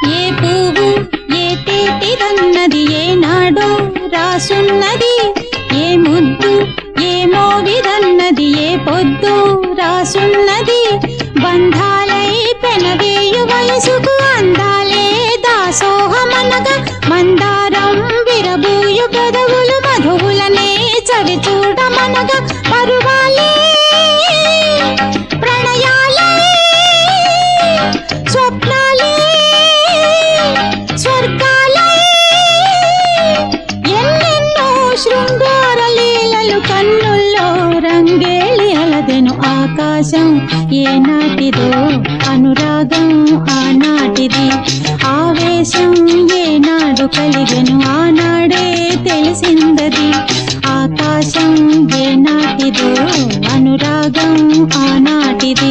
ఏ పువ్వు ఏ తేటిదన్నది ఏనాడో రాసున్నది, ఏ ముద్దు ఏ మోవిదన్నది ఏ పొద్దు రాసున్నది. బంధాలై పెనవేయు వయసుకు అందాలే దాసోహమనగా, మందారం విరబూయు పెదవులు మధువులనే చవి చూడమనగా. పరువాలే ప్రణయాలే స్వప్నాలే స్వర్గాలే, ఎన్నెన్నో శృంగార లీలలు కన్నుల్లో రంగేలి అలదెను. ఆకాశం ఏనాటిదో అనురాగం ఆనాటిది, ఆవేశం ఏనాడు కలిగెను ఆనాడే తెలిసిందది. ఆకాశం ఏనాటిదో అనురాగం ఆనాటిది.